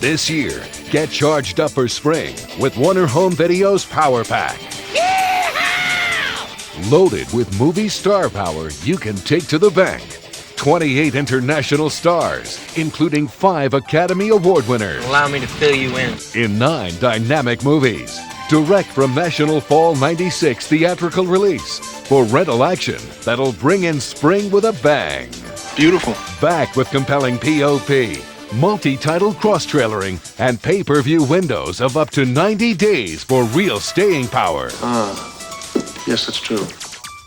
This year, get charged up for spring with Warner Home Video's Power Pack. Yeehaw! Loaded with movie star power you can take to the bank. 28 international stars, including 5 Academy Award winners. Allow me to fill you in 9 dynamic movies. Direct from National Fall '96 theatrical release for rental action that'll bring in spring with a bang. Beautiful. Back with compelling POP, multi-title cross-trailering, and pay-per-view windows of up to 90 days for real staying power. Yes, that's true.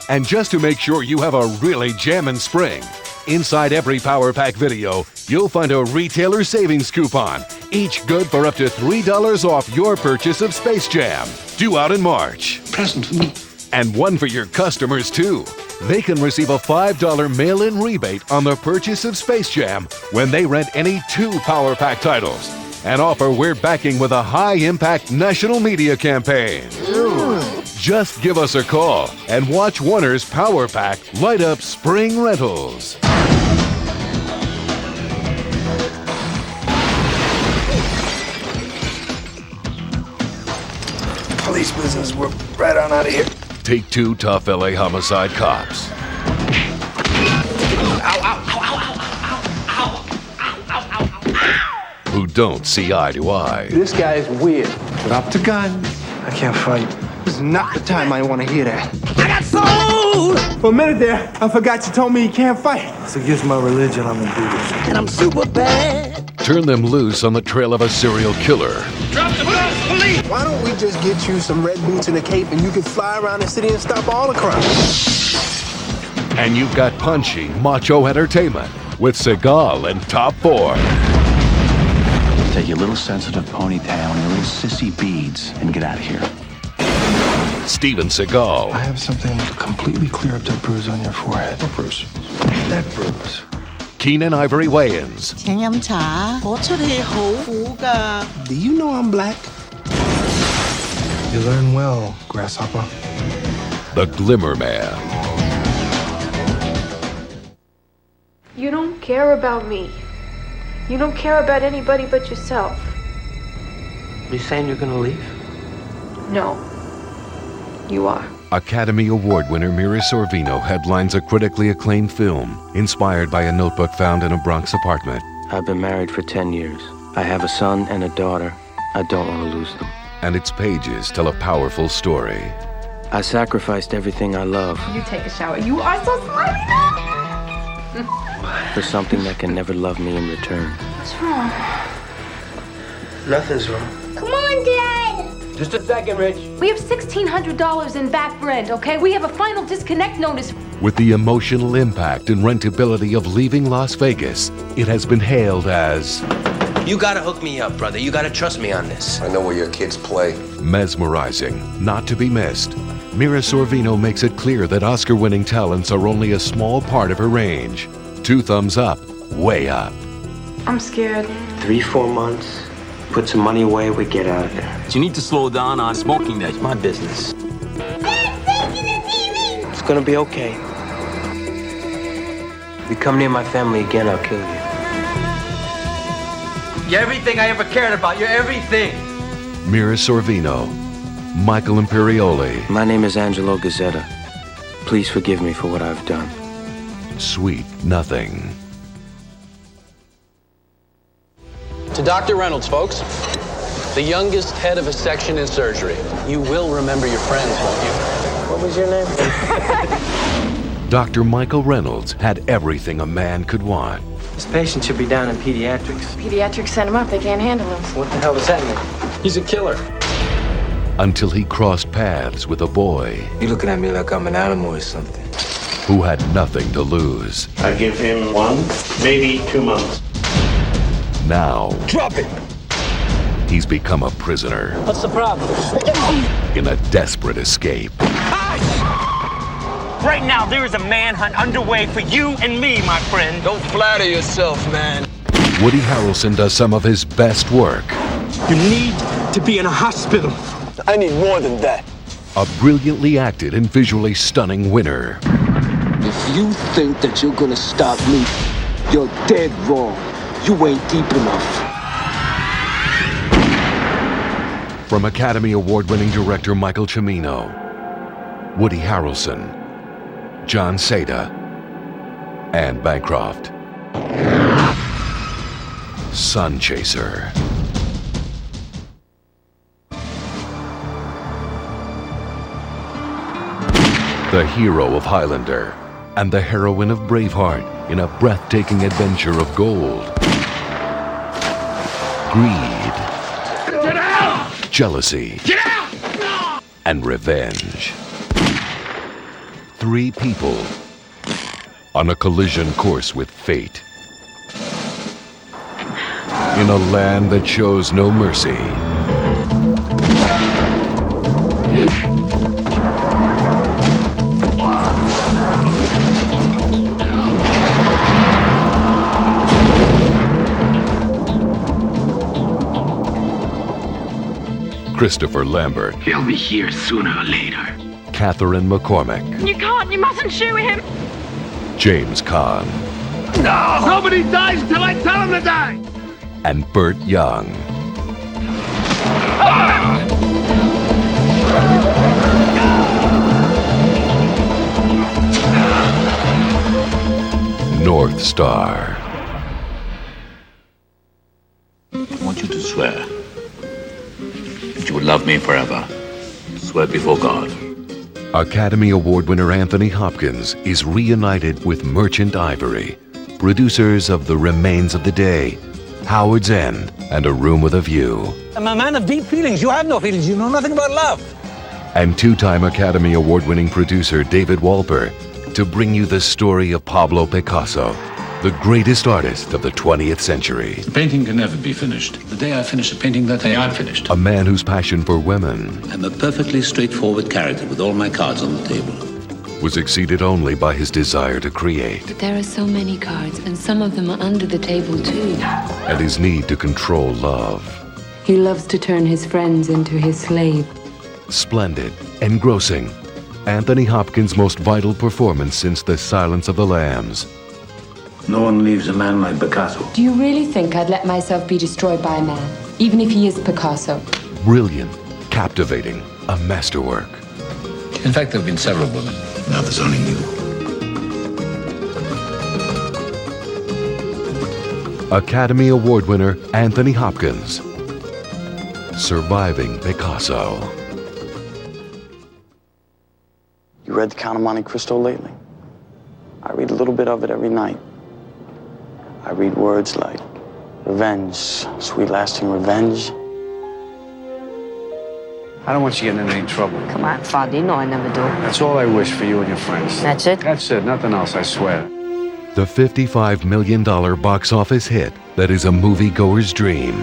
And just to make sure you have a really jammin' spring, inside every Power Pack video, you'll find a retailer savings coupon, each good for up to $3 off your purchase of Space Jam, due out in March. Present for me. And one for your customers, too. They can receive a $5 mail-in rebate on the purchase of Space Jam when they rent any 2 Power Pack titles. An offer we're backing with a high-impact national media campaign. Just give us a call and watch Warner's Power Pack light up spring rentals. Police business, we're right on out of here. Take 2 tough LA homicide cops. Who don't see eye to eye. This guy is weird. Drop the gun. I can't fight. This is not the time I want to hear that. I got sold! For a minute there, I forgot you told me you can't fight. It's against my religion, I'm gonna do this. and I'm super bad. Turn them loose on the trail of a serial killer. Drop the bus, police! Why don't we just get you some red boots and a cape and you can fly around the city and stop all the crime? And you've got punchy, macho entertainment with Seagal and Top 4. Take your little sensitive ponytail and your little sissy beads and get out of here. Steven Seagal. I have something to completely clear up that bruise on your forehead. What bruise? That bruise. Keenan Ivory Wayans. 請飲茶，嗰出戲好苦㗎。 Do you know I'm black? You learn well, grasshopper. The Glimmer Man. You don't care about me. You don't care about anybody but yourself. You saying you're gonna leave? No. You are. Academy Award winner Mira Sorvino headlines a critically acclaimed film inspired by a notebook found in a Bronx apartment. I've been married for 10 years. I have a son and a daughter. I don't want to lose them. And its pages tell a powerful story. I sacrificed everything I love You take a shower. You are so slimy now. for something that can never love me in return. What's wrong? Nothing's wrong. Come on, Dad. Just a second, Rich. We have $1,600 in back rent, okay? We have a final disconnect notice. With the emotional impact and rentability of leaving Las Vegas, it has been hailed as You gotta hook me up, brother. You gotta trust me on this. I know where your kids play. mesmerizing, not to be missed. Mira Sorvino makes it clear that Oscar-winning talents are only a small part of her range. 2 thumbs up, way up. I'm scared. 3-4 months. Put some money away, we get out of there. You need to slow down on smoking. That's my business. It's gonna be okay. If you come near my family again, I'll kill you. You're everything I ever cared about. You're everything. Mira Sorvino, Michael Imperioli, My name is Angelo Gazzetta. Please forgive me for what I've done. Sweet Nothing. To Dr. Reynolds, folks. The youngest head of a section in surgery. You will remember your friends, won't you? What was your name? Dr. Michael Reynolds had everything a man could want. This patient should be down in pediatrics. Pediatrics sent him up. They can't handle him. What the hell does that mean? He's a killer. Until he crossed paths with a boy You looking at me like I'm an animal or something. who had nothing to lose. I give him 1, maybe 2 months. Now, Drop it. he's become a prisoner What's the problem? in a desperate escape. Right now, there is a manhunt underway for you and me, my friend. Don't flatter yourself, man. Woody Harrelson does some of his best work. You need to be in a hospital. I need more than that. A brilliantly acted and visually stunning winner. If you think that you're gonna stop me, you're dead wrong. You ain't deep enough. From Academy Award-winning director Michael Cimino, Woody Harrelson, John Seda, and Bancroft. Sunchaser. The hero of Highlander and the heroine of Braveheart in a breathtaking adventure of gold, greed, jealousy, and revenge. Three people on a collision course with fate. In a land that shows no mercy. Christopher Lambert. He'll be here sooner or later. Catherine McCormack. You can't, you mustn't shoot him. James Caan. No! Nobody dies until I tell him to die! And Burt Young. North Star. I want you to swear that you will love me forever. Swear before God. Academy Award winner Anthony Hopkins is reunited with Merchant Ivory, producers of The Remains of the Day, Howard's End, and A Room with a View. I'm a man of deep feelings. You have no feelings. You know nothing about love. And two-time Academy Award-winning producer David Wolper to bring you the story of Pablo Picasso, the greatest artist of the 20th century. The painting can never be finished. The day I finish a painting, that day I'm finished. A man whose passion for women I'm a perfectly straightforward character with all my cards on the table. was exceeded only by his desire to create. But there are so many cards, and some of them are under the table, too. And his need to control love. He loves to turn his friends into his slave. Splendid, engrossing. Anthony Hopkins' most vital performance since The Silence of the Lambs. No one leaves a man like Picasso. Do you really think I'd let myself be destroyed by a man, even if he is Picasso? Brilliant, captivating, a masterwork. In fact, there have been several women. Now there's only you. Academy Award winner Anthony Hopkins. Surviving Picasso. You read The Count of Monte Cristo lately? I read a little bit of it every night. I read words like revenge, sweet lasting revenge. I don't want you getting in any trouble. Come on, Father, you know I never do. That's all I wish for you and your friends. That's it? That's it, nothing else, I swear. The $55 million box office hit that is a moviegoer's dream.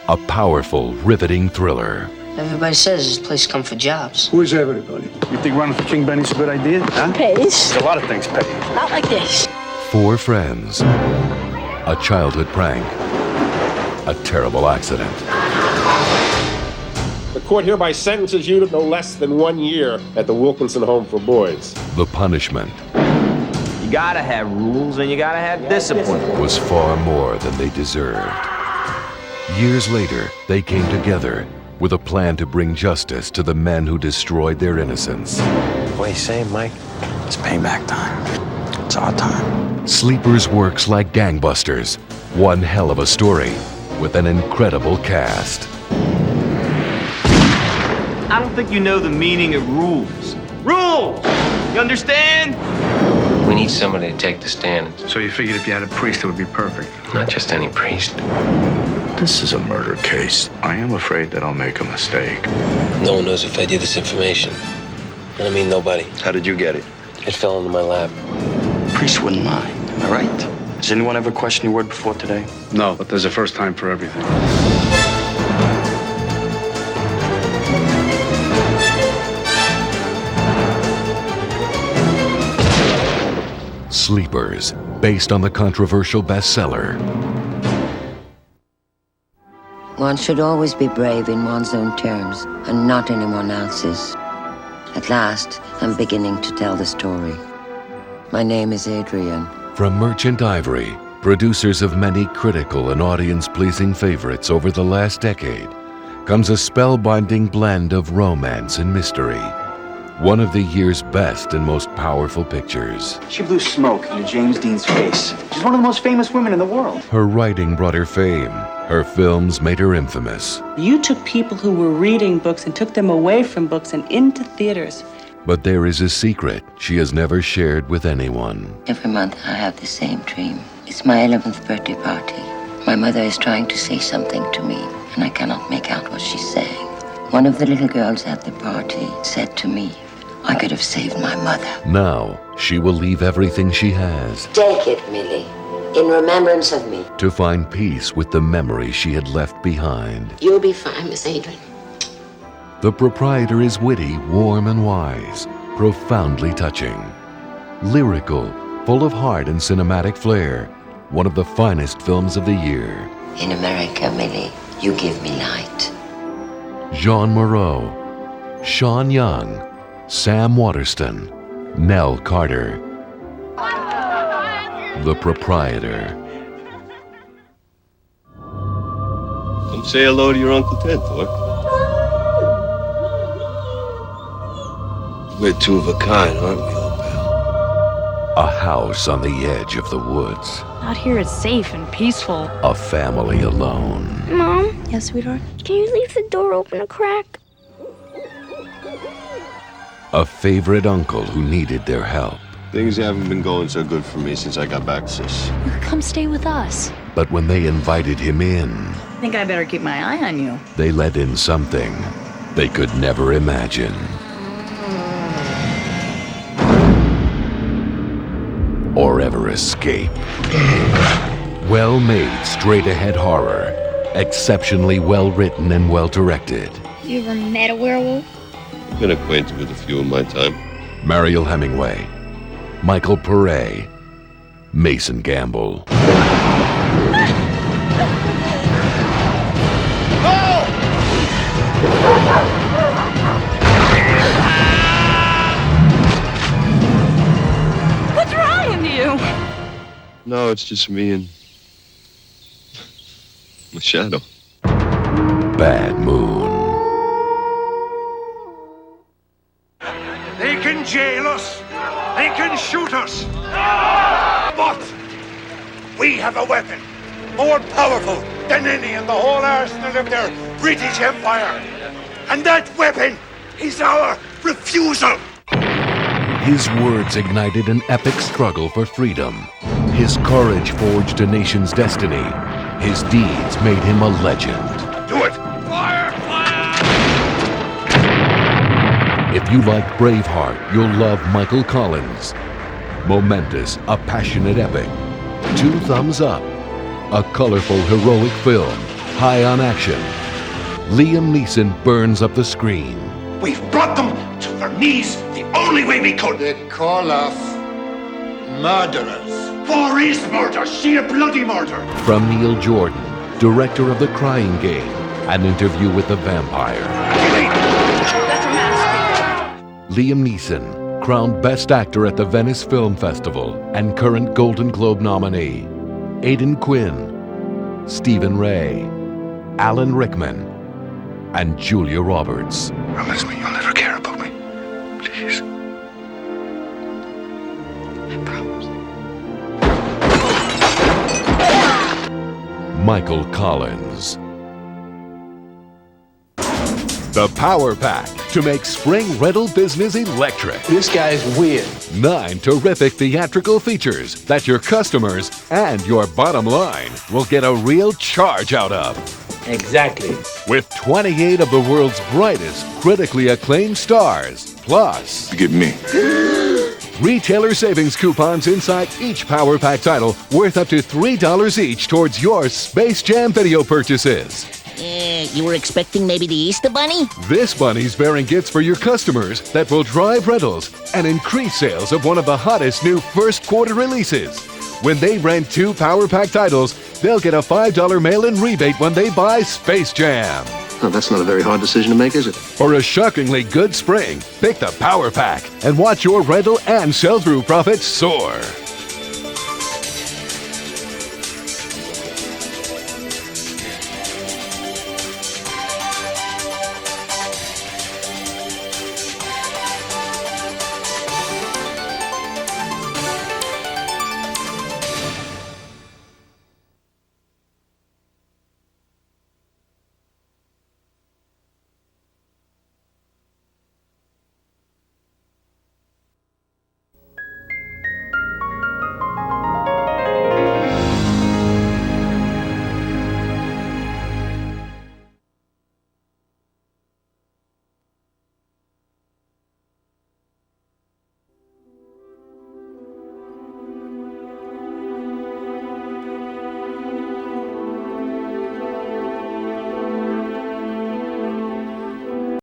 A powerful, riveting thriller. Everybody says this place come for jobs. Who is everybody? You think running for King Benny's a good idea? Huh? Pays. A lot of things pay. Not like this. Four friends. A childhood prank. A terrible accident. The court hereby sentences you to no less than 1 year at the Wilkinson Home for Boys. The punishment You gotta have rules and you gotta have discipline. was far more than they deserved. Years later, they came together with a plan to bring justice to the men who destroyed their innocence. What are you saying, Mike? It's payback time. It's our time. Sleepers works like gangbusters. One hell of a story with an incredible cast. I don't think you know the meaning of rules. Rules! You understand? We need somebody to take the stand. So you figured if you had a priest, it would be perfect? Not just any priest. This is a murder case. I am afraid that I'll make a mistake. No one knows if I did this information. And I mean nobody. How did you get it? It fell into my lap. Priest wouldn't mind, am I right? Has anyone ever questioned your word before today? No, but there's a first time for everything. Sleepers, based on the controversial bestseller. One should always be brave in one's own terms and not anyone else's. At last, I'm beginning to tell the story. My name is Adrian. From Merchant Ivory, producers of many critical and audience-pleasing favorites over the last decade, comes a spellbinding blend of romance and mystery. One of the year's best and most powerful pictures. She blew smoke into James Dean's face. She's one of the most famous women in the world. Her writing brought her fame. Her films made her infamous. You took people who were reading books and took them away from books and into theaters. But there is a secret she has never shared with anyone. Every month I have the same dream. It's my 11th birthday party. My mother is trying to say something to me, and I cannot make out what she's saying. One of the little girls at the party said to me, I could have saved my mother. Now, she will leave everything she has. Take it, Millie, in remembrance of me. To find peace with the memory she had left behind. You'll be fine, Miss Adrian. The Proprietor is witty, warm, and wise, profoundly touching. Lyrical, full of heart and cinematic flair. One of the finest films of the year. In America, Millie, you give me light. Jean Moreau, Sean Young, Sam Waterston, Nell Carter. The Proprietor. Come say hello to your Uncle Ted, boy. We're two of a kind, aren't we, old pal? A house on the edge of the woods. Out here it's safe and peaceful. A family alone. Mom? Yes, sweetheart? Can you leave the door open a crack? A favorite uncle who needed their help. Things haven't been going so good for me since I got back, sis. You could come stay with us. But when they invited him in, I think I better keep my eye on you. they let in something they could never imagine. Or ever escape. Well-made, straight-ahead horror. Exceptionally well-written and well-directed. You ever met a werewolf? I've been acquainted with a few in my time. Mariel Hemingway, Michael Pare, Mason Gamble. What's wrong with you? No, it's just me and my shadow. Bad Moon. They can jail us. They can shoot us. But we have a weapon more powerful than any in the whole arsenal of their British Empire. And that weapon is our refusal. His words ignited an epic struggle for freedom. His courage forged a nation's destiny. His deeds made him a legend. Do it. Fire! If you like Braveheart, you'll love Michael Collins. Momentous, a passionate epic. 2 thumbs up. A colorful, heroic film, high on action. Liam Neeson burns up the screen. We've brought them to their knees the only way we could. They call us murderers. War is murder, sheer bloody murder. From Neil Jordan, director of The Crying Game, An Interview with the Vampire. Liam Neeson, crowned Best Actor at the Venice Film Festival and current Golden Globe nominee. Aidan Quinn, Stephen Ray, Alan Rickman, and Julia Roberts. Promise me you'll never care about me. Please. I promise. Michael Collins. The Power Pack to make spring rental business electric. This guy's weird. 9 terrific theatrical features that your customers and your bottom line will get a real charge out of. Exactly. With 28 of the world's brightest, critically acclaimed stars, plus... Forgive me. retailer savings coupons inside each Power Pack title worth up to $3 each towards your Space Jam video purchases. You were expecting maybe the Easter Bunny? This bunny's bearing gifts for your customers that will drive rentals and increase sales of one of the hottest new first quarter releases. When they rent 2 Power Pack titles, they'll get a $5 mail-in rebate when they buy Space Jam. Well, that's not a very hard decision to make, is it? For a shockingly good spring, pick the Power Pack and watch your rental and sell-through profits soar.